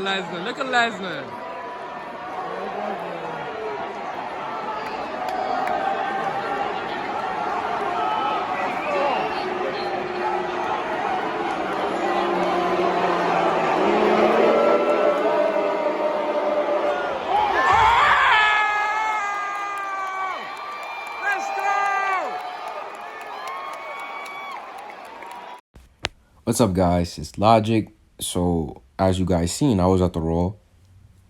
at Lesnar. Look at Lesnar. What's up, guys? It's Logic. So, as you guys seen, I was at the Raw,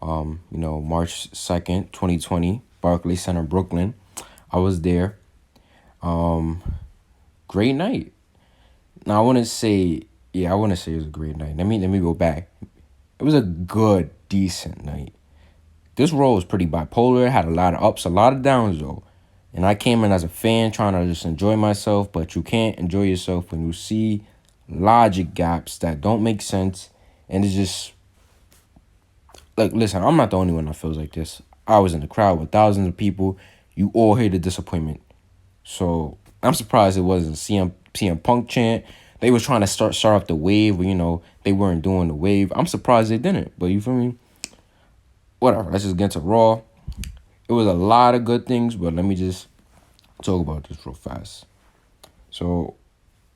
March 2nd, 2020, Barclays Center, Brooklyn. I was there. Great night. Now, I wouldn't say it was a great night. Let me go back. It was a good, decent night. This Raw was pretty bipolar. It had a lot of ups, a lot of downs, though. And I came in as a fan trying to just enjoy myself, but you can't enjoy yourself when you see logic gaps that don't make sense. And it's just, like, listen, I'm not the only one that feels like this. I was in the crowd with thousands of people. You all hear the disappointment. So I'm surprised it wasn't CM Punk chant. They was trying to start off the wave, but, they weren't doing the wave. I'm surprised they didn't. But you feel me? Whatever. Let's just get to Raw. It was a lot of good things, but let me just talk about this real fast. So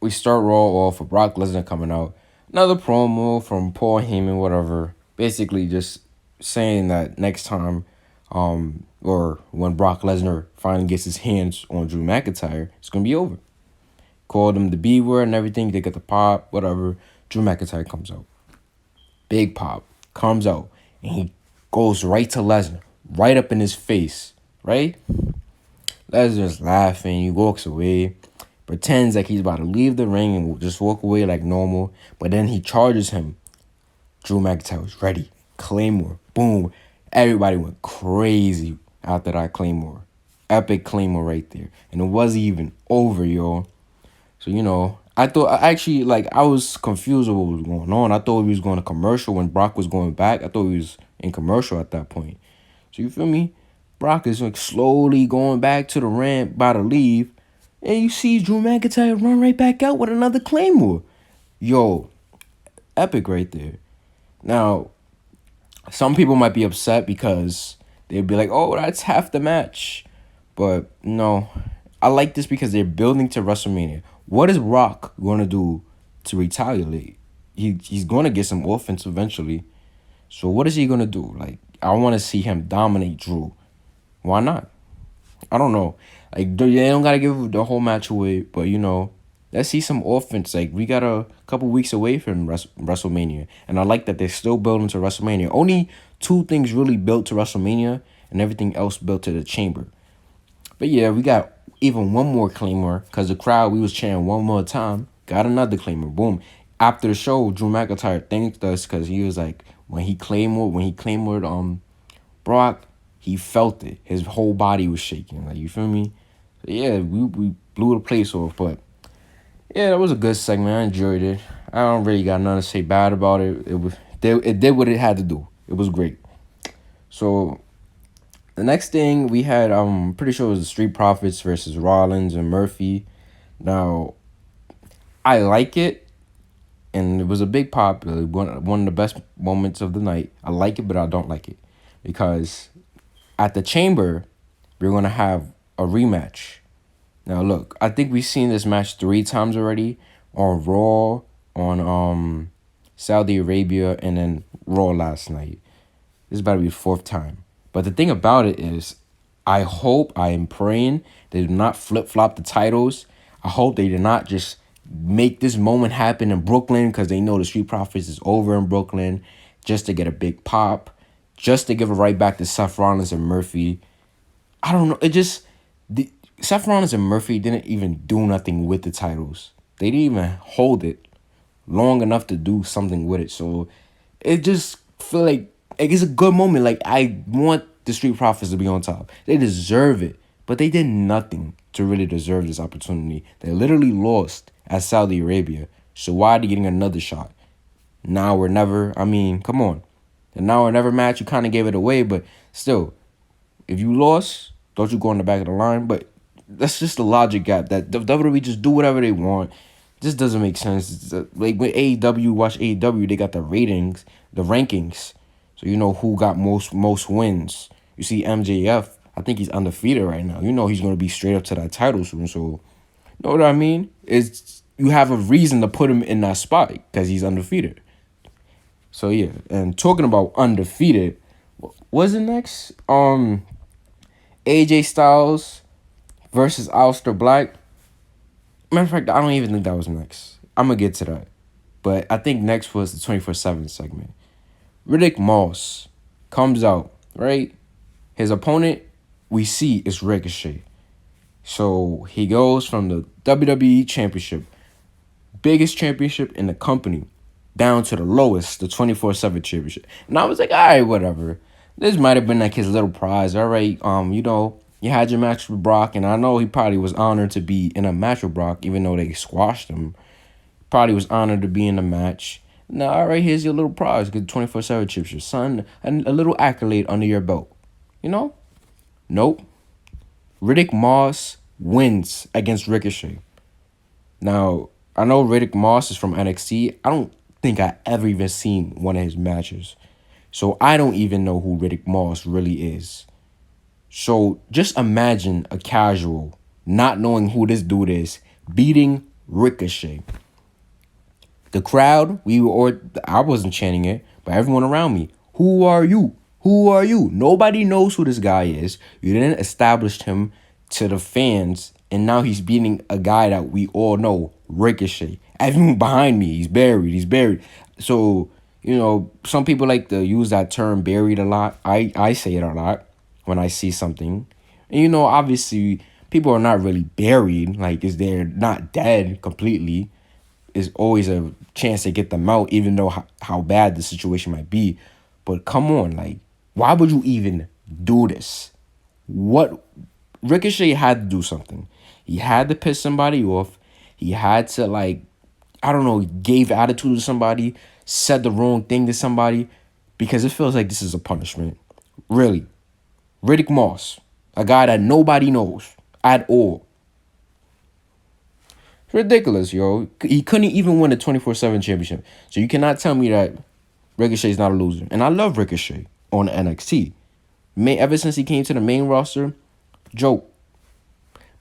we start Raw off with Brock Lesnar coming out. Another promo from Paul Heyman, whatever. Basically just saying that next time, or when Brock Lesnar finally gets his hands on Drew McIntyre, it's going to be over. Called him the B word and everything. They get the pop, whatever. Drew McIntyre comes out. Big pop. Comes out. And he goes right to Lesnar. Right up in his face. Right? Lesnar's laughing. He walks away. Pretends like he's about to leave the ring and just walk away like normal. But then he charges him. Drew McIntyre was ready. Claymore. Boom. Everybody went crazy after that Claymore. Epic Claymore right there. And it wasn't even over, y'all. So, I was confused with what was going on. I thought he was going to commercial when Brock was going back. I thought he was in commercial at that point. So, you feel me? Brock is like slowly going back to the ramp, about to leave. And you see Drew McIntyre run right back out with another Claymore. Yo, epic right there. Now, some people might be upset because they'd be like, oh, that's half the match. But no, I like this because they're building to WrestleMania. What is Rock going to do to retaliate? He's going to get some offense eventually. So what is he going to do? Like, I want to see him dominate Drew. Why not? I don't know. Like, they don't got to give the whole match away, but, let's see some offense. Like, we got a couple weeks away from WrestleMania, and I like that they're still building to WrestleMania. Only 2 things really built to WrestleMania, and everything else built to the Chamber. But yeah, we got even one more Claymore, because the crowd, we was chanting one more time, got another Claymore. Boom. After the show, Drew McIntyre thanked us because he was like, when he Claymored Brock, he felt it. His whole body was shaking. Like, you feel me? So yeah, we blew the place off. But yeah, that was a good segment. I enjoyed it. I don't really got nothing to say bad about it. It did what it had to do. It was great. So the next thing we had, I'm pretty sure it was the Street Profits versus Rollins and Murphy. Now, I like it, and it was a big pop. One of the best moments of the night. I like it, but I don't like it because at the Chamber, we're going to have a rematch. Now, look, I think we've seen this match 3 times already on Raw, on Saudi Arabia, and then Raw last night. This is about to be the 4th time. But the thing about it is, I am praying they do not flip-flop the titles. I hope they do not just make this moment happen in Brooklyn because they know the Street Profits is over in Brooklyn just to get a big pop, just to give it right back to Seth Rollins and Murphy. I don't know. Seth Rollins and Murphy didn't even do nothing with the titles. They didn't even hold it long enough to do something with it. So it just feel like it's a good moment. Like, I want the Street Profits to be on top. They deserve it. But they did nothing to really deserve this opportunity. They literally lost at Saudi Arabia. So why are they getting another shot? Now or never. I mean, come on. The now or never match, you kind of gave it away. But still, if you lost, don't you go on the back of the line? But that's just the logic gap that the WWE just do whatever they want. This doesn't make sense. Like, when AEW, watch AEW, they got the ratings, the rankings. So you know who got most wins. You see MJF, I think he's undefeated right now. You know he's gonna be straight up to that title soon. So you know what I mean? It's you have a reason to put him in that spot because he's undefeated. So yeah, and talking about undefeated, what's it next? AJ Styles versus Aleister Black. Matter of fact, I don't even think that was next. I'm gonna get to that. But I think next was the 24/7 segment. Riddick Moss comes out, right? His opponent we see is Ricochet. So he goes from the WWE Championship, biggest championship in the company, down to the lowest, the 24/7 championship. And I was like, all right, whatever. This might have been like his little prize. All right, you know, you had your match with Brock, and I know he probably was honored to be in a match with Brock, even though they squashed him. Probably was honored to be in the match. Now, all right, here's your little prize. Get the 24/7 championship. Son, and a little accolade under your belt. You know? Nope. Riddick Moss wins against Ricochet. Now, I know Riddick Moss is from NXT. I don't think I ever even seen one of his matches. So I don't even know who Riddick Moss really is. So just imagine a casual not knowing who this dude is beating Ricochet. The crowd, I wasn't chanting it, but everyone around me, who are you? Who are you? Nobody knows who this guy is. You didn't establish him to the fans, and now he's beating a guy that we all know, Ricochet. Everyone behind me, he's buried. He's buried. So, you know, some people like to use that term buried a lot. I say it a lot when I see something. And, you know, obviously, people are not really buried. Like, they're not dead completely. Is always a chance to get them out, even though how bad the situation might be. But come on, like, why would you even do this? What Ricochet had to do something. He had to piss somebody off. He had to, like, I don't know, gave attitude to somebody, said the wrong thing to somebody, because it feels like this is a punishment. Really. Riddick Moss, a guy that nobody knows at all. Ridiculous, yo. He couldn't even win a 24/7 championship. So you cannot tell me that Ricochet's not a loser. And I love Ricochet on NXT. Ever since he came to the main roster, joke.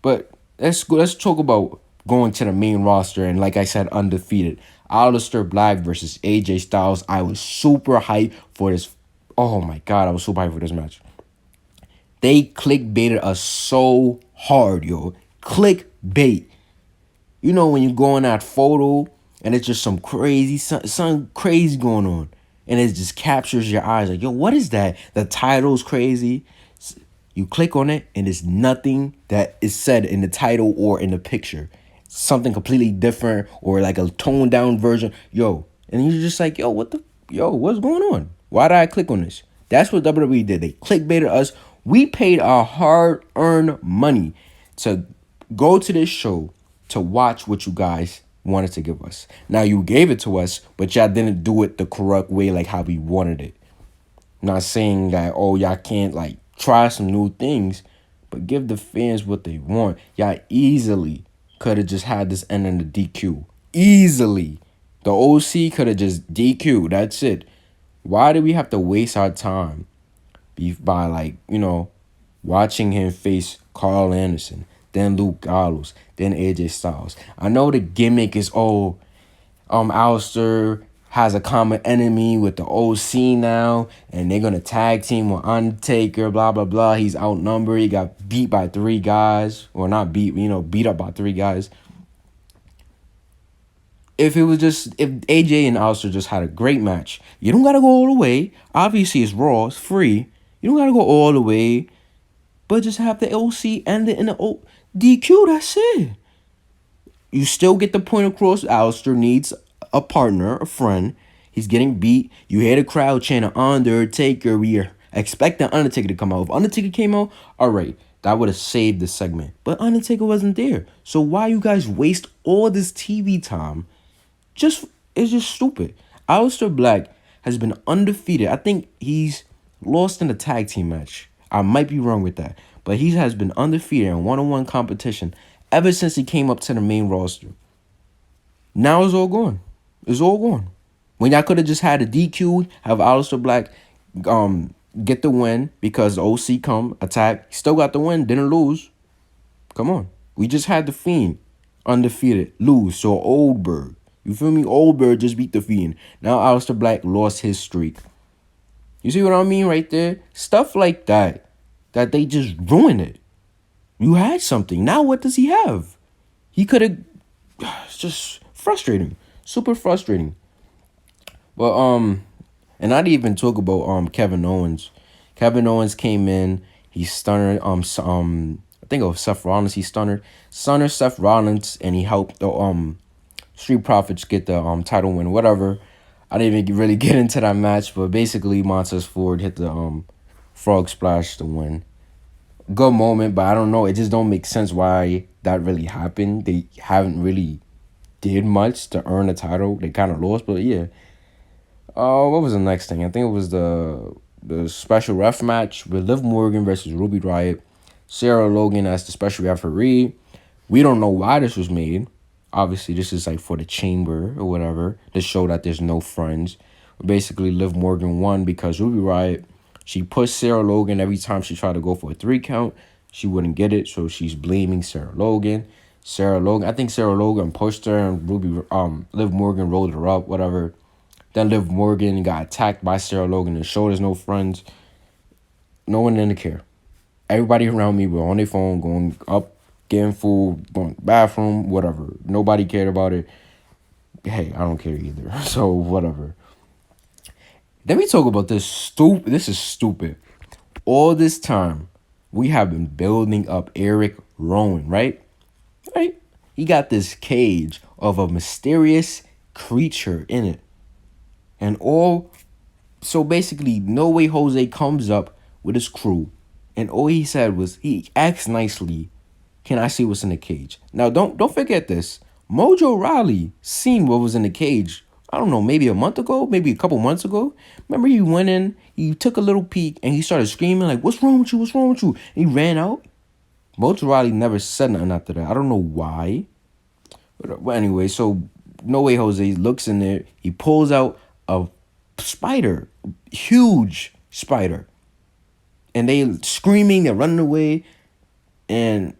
But let's talk about going to the main roster and, like I said, undefeated. Aleister Black versus AJ Styles. I was super hyped for this. Oh my God, I was super hyped for this match. They clickbaited us so hard, yo. Clickbait. You know when you go on that photo and it's just some crazy, something crazy going on. And it just captures your eyes. Like, yo, what is that? The title's crazy. You click on it and it's nothing that is said in the title or in the picture. Something completely different or like a toned down version. Yo, and you're just like, what's going on? Why did I click on this? That's what WWE did. They clickbaited us. We paid our hard-earned money to go to this show to watch what you guys wanted to give us. Now, you gave it to us, but y'all didn't do it the correct way, like how we wanted it. Not saying that, y'all can't, like, try some new things, but give the fans what they want. Y'all easily could have just had this end in the DQ. Easily. The OC could have just DQ. That's it. Why do we have to waste our time by, like, you know, watching him face Carl Anderson, then Luke Gallows, then AJ Styles? I know the gimmick is, Aleister has a common enemy with the OC now, and they're going to tag team with Undertaker, blah, blah, blah. He's outnumbered. He got beat by 3 guys. Or not beat, beat up by 3 guys. If AJ and Aleister just had a great match, you don't got to go all the way. Obviously, it's Raw. It's free. You don't got to go all the way. But just have the OC end it in the DQ. That's it. You still get the point across. Aleister needs a partner, a friend. He's getting beat. You hear the crowd chanting Undertaker. We expect the Undertaker to come out. If Undertaker came out, all right, that would have saved the segment. But Undertaker wasn't there. So why you guys waste all this TV time? It's just stupid. Aleister Black has been undefeated. I think he's lost in a tag team match. I might be wrong with that. But he has been undefeated in one-on-one competition ever since he came up to the main roster. Now it's all gone. It's all gone. When y'all could have just had a DQ, have Aleister Black get the win because the OC come attack. Still got the win, didn't lose. Come on. We just had the Fiend undefeated lose. So Oldberg. You feel me? Oldberg just beat the Fiend. Now Aleister Black lost his streak. You see what I mean right there? Stuff like that. That they just ruined it. You had something. Now what does he have? He could have. It's just frustrating. Super frustrating. But and not even talk about Kevin Owens. Kevin Owens came in. He stunned I think it was Seth Rollins. He stunned Seth Rollins, and he helped the Street Profits get the title win. Whatever. I didn't even really get into that match, but basically Montez Ford hit the frog splash to win. Good moment, but I don't know. It just don't make sense why that really happened. They haven't really did much to earn a title. They kind of lost, but yeah. What was the next thing? I think it was the special ref match with Liv Morgan versus Ruby Riott. Sarah Logan as the special referee. We don't know why this was made. Obviously, this is like for the chamber or whatever to show that there's no friends. Basically, Liv Morgan won because Ruby Riott, she pushed Sarah Logan every time she tried to go for a 3 count. She wouldn't get it, so she's blaming Sarah Logan. I think Sarah Logan pushed her and Liv Morgan rolled her up, whatever. Then Liv Morgan got attacked by Sarah Logan and showed there's no friends. No one didn't care. Everybody around me were on their phone, going up, getting food, going to the bathroom, whatever. Nobody cared about it. Hey, I don't care either. So, whatever. Let me talk about this. This is stupid. All this time, we have been building up Eric Rowan, right? Right? He got this cage of a mysterious creature in it. And so basically, No Way Jose comes up with his crew. And all he said was, he asked nicely, can I see what's in the cage? Now, don't forget this. Mojo Rawley seen what was in the cage. I don't know, maybe a month ago, maybe a couple months ago. Remember, he went in, he took a little peek, and he started screaming like, what's wrong with you? What's wrong with you? And he ran out. Mojo Rawley never said nothing after that. I don't know why. But anyway, so No Way Jose looks in there. He pulls out a spider, huge spider. And they screaming, they're running away. And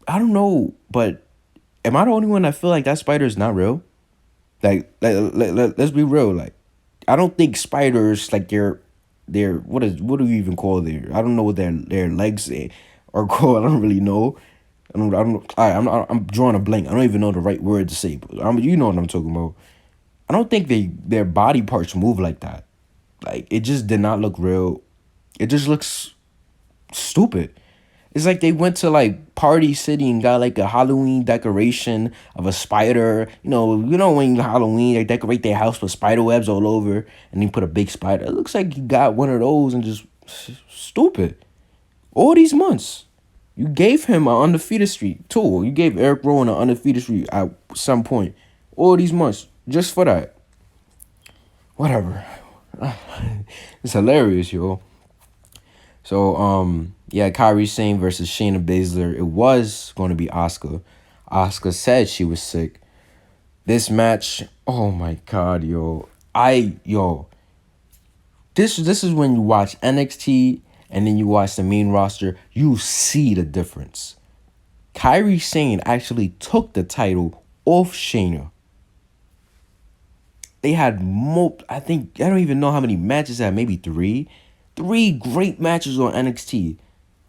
I don't know, but am I the only one that feel like that spider is not real? Let's be real. Like, I don't think spiders, like what do you even call their? I don't know what their legs are called. I don't really know. I'm drawing a blank. I don't even know the right word to say. But you know what I'm talking about. I don't think their body parts move like that. Like, it just did not look real. It just looks stupid. It's like they went to like Party City and got like a Halloween decoration of a spider. You know when Halloween they decorate their house with spider webs all over and they put a big spider. It looks like you got one of those and just stupid. All these months, you gave him an undefeated streak too. You gave Eric Rowan an undefeated streak at some point. All these months just for that. Whatever. It's hilarious, yo. So, yeah, Kairi Sane versus Shayna Baszler. It was going to be Asuka. Asuka said she was sick. This match, oh my God, yo. This is when you watch NXT and then you watch the main roster, you see the difference. Kairi Sane actually took the title off Shayna. They had I don't even know how many matches they had, maybe 3. 3 great matches on NXT.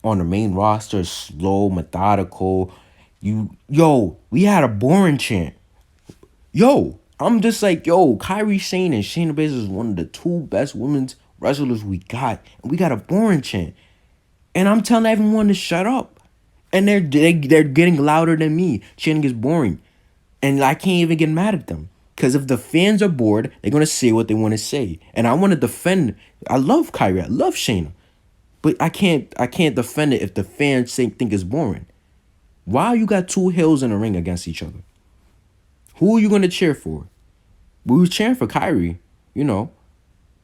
On the main roster, slow, methodical. We had a boring chant. I'm just like, Kairi Sane and Shayna Baszler is one of the 2 best women's wrestlers we got. And we got a boring chant. And I'm telling everyone to shut up. And they're getting louder than me. Chanting is boring. And I can't even get mad at them. Because if the fans are bored, they're going to say what they want to say. And I want to defend. I love Kairi. I love Shayna. But I can't defend it if the fans think it's boring. Why you got 2 hills in a ring against each other? Who are you going to cheer for? We were cheering for Kairi,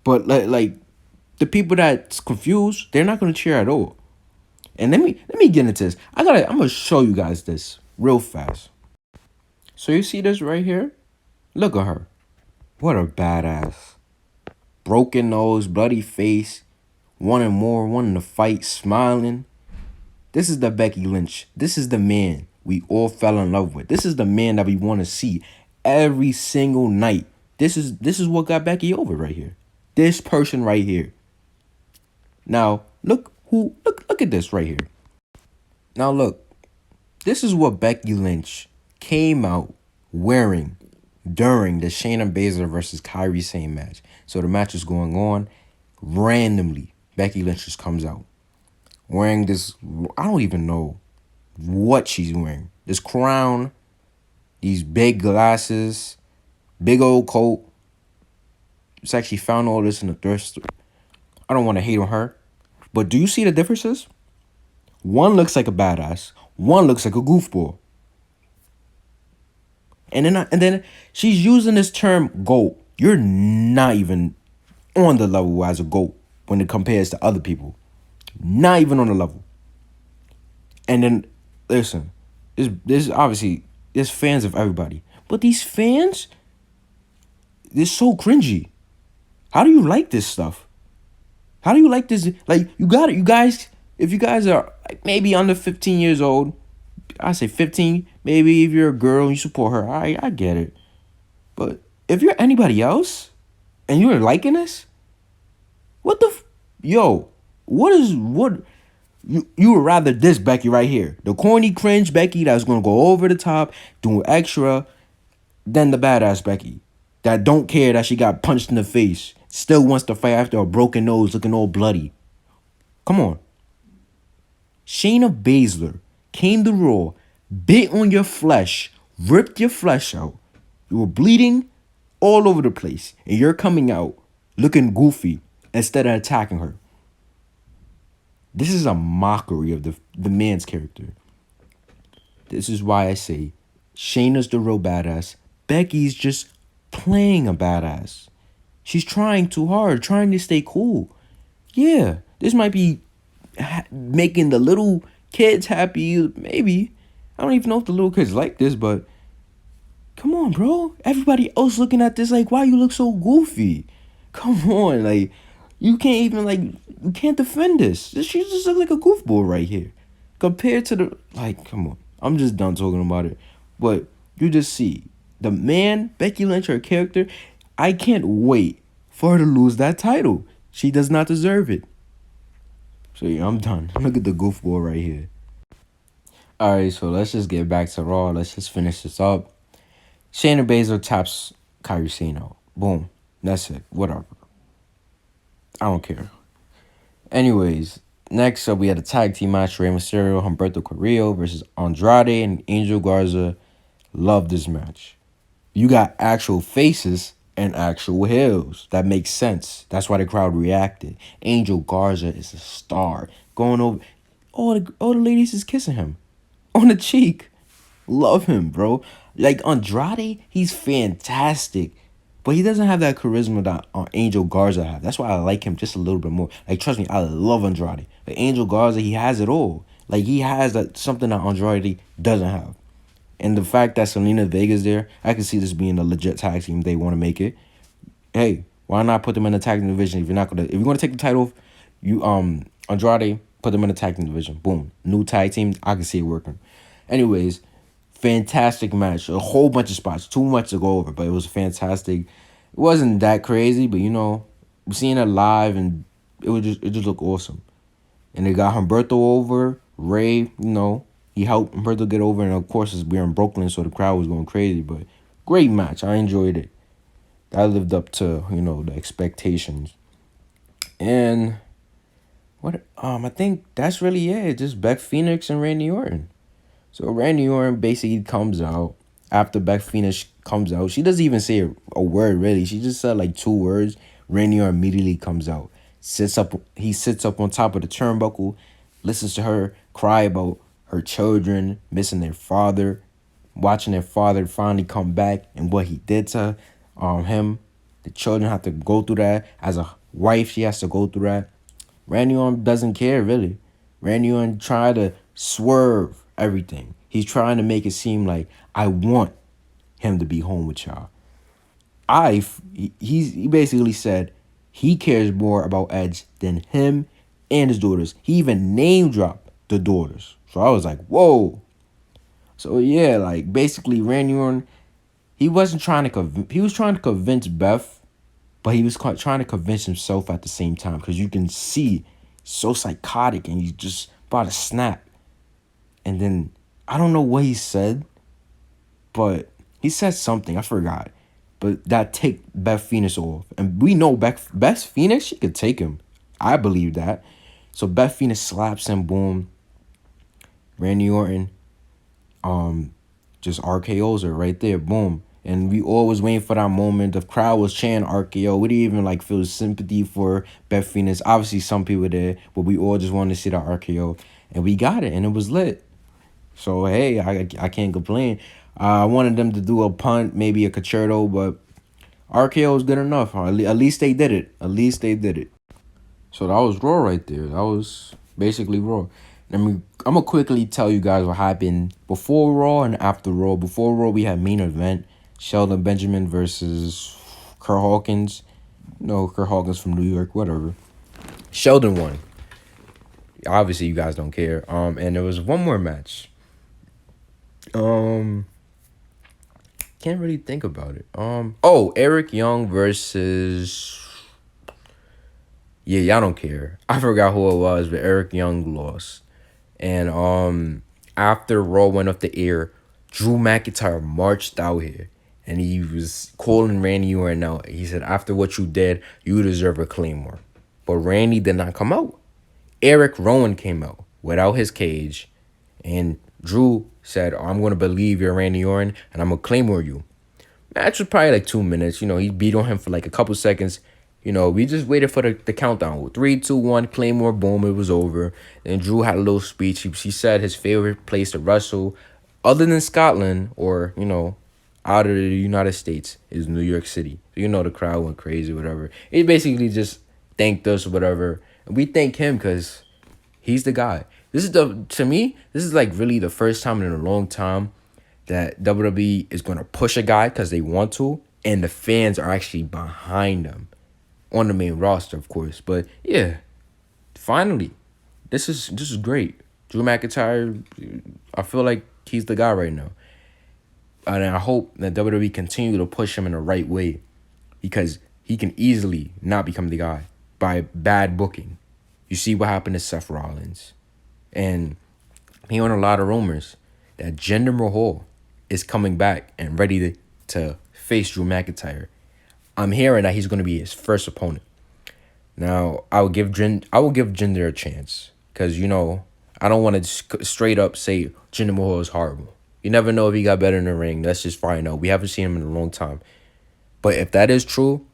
But like the people that's confused, they're not going to cheer at all. And let me get into this. I'm going to show you guys this real fast. So you see this right here? Look at her. What a badass. broken nose, bloody face, wanting more, wanting to fight, smiling. This is the Becky Lynch. This is the man we all fell in love with. This is the man that we want to see every single night. This is what got Becky over right here. This person right here. Now, look at this right here. Now look, this is what Becky Lynch came out wearing during the Shayna Baszler versus Kairi Sane match. So the match is going on. Randomly, Becky Lynch just comes out wearing this. I don't even know what she's wearing. This crown, these big glasses, big old coat. It's actually found all this in the thrift store. I don't want to hate on her, but do you see the differences? One looks like a badass. One looks like a goofball. And then she's using this term GOAT. You're not even on the level as a GOAT when it compares to other people. Not even on the level. And then, listen, there's obviously, there's fans of everybody. But these fans, they're so cringy. How do you like this stuff? How do you like this? Like, you guys, if you guys are like maybe under 15 years old, I say 15, maybe if you're a girl and you support her, I get it. But if you're anybody else and you're liking this, what the yo, what you would rather this Becky right here, the corny cringe Becky that's gonna go over the top, doing extra, than the badass Becky that don't care that she got punched in the face, still wants to fight after a broken nose, looking all bloody. Come on. Shayna Baszler came to Raw, bit on your flesh, ripped your flesh out. You were bleeding all over the place, and you're coming out looking goofy instead of attacking her. This is a mockery of the man's character. This is why I say Shayna's the real badass. Becky's just playing a badass. She's trying too hard, trying to stay cool. Yeah, this might be making the little kids happy, maybe. I don't even know if the little kids like this, but come on, bro. Everybody else looking at this like, why you look so goofy? Come on, like, you can't even, like, you can't defend this. She just look like a goofball right here. Compared to the, like, come on. I'm just done talking about it. But you just see, the man, Becky Lynch, her character, I can't wait for her to lose that title. She does not deserve it. So yeah, I'm done. Look at the goofball right here. Alright, so let's just get back to Raw. Let's just finish this up. Shayna Baszler taps Kairi Sane out. Boom. That's it. Whatever. I don't care. Anyways, next up we had a tag team match. Rey Mysterio, Humberto Carrillo versus Andrade and Angel Garza. Love this match. You got actual faces and actual heels. That makes sense. That's why the crowd reacted. Angel Garza is a star. Going over, all the ladies is kissing him on the cheek. Love him, bro. Like Andrade, he's fantastic. But he doesn't have that charisma that Angel Garza have. That's why I like him just a little bit more. Like, trust me, I love Andrade. But Angel Garza, he has it all. Like, he has that something that Andrade doesn't have. And the fact that Selena Vega's there, I can see this being a legit tag team. They want to make it. Hey, why not put them in the tag team division? If you're gonna take the title, you Andrade, put them in the tag team division. Boom, new tag team. I can see it working. Anyways, fantastic match. A whole bunch of spots. Too much to go over, but it was fantastic. It wasn't that crazy, but seeing it live and it just looked awesome. And they got Humberto over. Ray, he helped Humberto get over, and of course we're in Brooklyn, so the crowd was going crazy. But great match. I enjoyed it. I lived up to the expectations. And what I think that's really it. Just Beth Phoenix and Randy Orton. So Randy Orton basically comes out. After Beth Phoenix comes out, she doesn't even say a word really. She just said like 2 words. Randy Orton immediately comes out. He sits up on top of the turnbuckle, listens to her cry about her children missing their father, watching their father finally come back and what he did to him. The children have to go through that. As a wife, she has to go through that. Randy Orton doesn't care, really. Randy Orton tried to swerve everything. He's trying to make it seem like I want him to be home with y'all. He basically said He cares more about Edge than him and his daughters. He even name dropped the daughters. So I was like, whoa. So yeah, like basically Randy Orton, he wasn't trying to he was trying to convince Beth, but he was trying to convince himself at the same time, because you can see so psychotic and he's just about to snap. And then I don't know what he said, but he said something, I forgot. But that take Beth Phoenix off. And we know Beth Phoenix, she could take him. I believe that. So Beth Phoenix slaps him, boom. Randy Orton just RKOs her right there, boom. And we all was waiting for that moment. The crowd was chanting RKO. We didn't even like feel sympathy for Beth Phoenix. Obviously, some people did, but we all just wanted to see the RKO, and we got it, and it was lit. So hey, I can't complain. I wanted them to do a punt, maybe a concerto, but RKO was good enough. At least they did it. At least they did it. So that was Raw right there. That was basically Raw. I'm gonna quickly tell you guys what happened before Raw and after Raw. Before Raw, we had main event: Sheldon Benjamin versus Kurt Hawkins. No, Kurt Hawkins from New York, whatever. Sheldon won. Obviously, you guys don't care. And there was one more match. Can't really think about it. Eric Young versus. Yeah, y'all don't care. I forgot who it was, but Eric Young lost. And after Raw went off the air, Drew McIntyre marched out here and he was calling Randy Orton out. He said, after what you did, you deserve a Claymore. But Randy did not come out. Eric Rowan came out without his cage, and Drew said, I'm going to believe you're Randy Orton and I'm going to Claymore you. Match was probably like 2 minutes. He beat on him for like a couple seconds. We just waited for the countdown. 3, 2, 1, Claymore, boom, it was over. And Drew had a little speech. He said his favorite place to wrestle, other than Scotland or, out of the United States, is New York City. The crowd went crazy, whatever. He basically just thanked us, whatever. And we thank him because he's the guy. To me, this is like really the first time in a long time that WWE is going to push a guy because they want to, and the fans are actually behind them. On the main roster, of course. But yeah, finally, this is great. Drew McIntyre, I feel like he's the guy right now. And I hope that WWE continue to push him in the right way, because he can easily not become the guy by bad booking. You see what happened to Seth Rollins. And hearing a lot of rumors that Jinder Mahal is coming back and ready to face Drew McIntyre. I'm hearing that he's going to be his first opponent. Now, I will give Jinder a chance, because I don't want to straight up say Jinder Mahal is horrible. You never know if he got better in the ring. Let's just find out. We haven't seen him in a long time. But if that is true,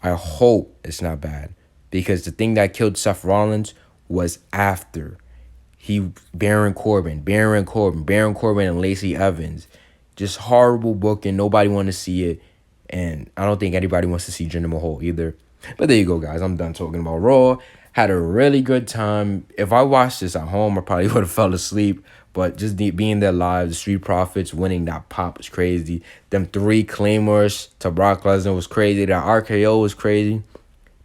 I hope it's not bad, because the thing that killed Seth Rollins was after Baron Corbin, and Lacey Evans. Just horrible booking. Nobody wanted to see it. And I don't think anybody wants to see Jinder Mahal either. But there you go, guys. I'm done talking about Raw. Had a really good time. If I watched this at home, I probably would have fell asleep. But just being there live, the Street Profits winning that pop was crazy. Them 3 Claymores to Brock Lesnar was crazy. That RKO was crazy.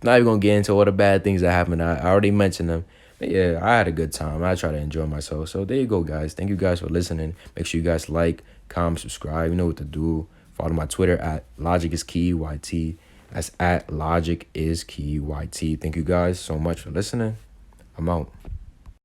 Not even going to get into all the bad things that happened. I already mentioned them. But yeah, I had a good time. I try to enjoy myself. So there you go, guys. Thank you guys for listening. Make sure you guys like, comment, subscribe. You know what to do. Follow my Twitter at LogicIsKeyYT. That's at LogicIsKeyYT. Thank you guys so much for listening. I'm out.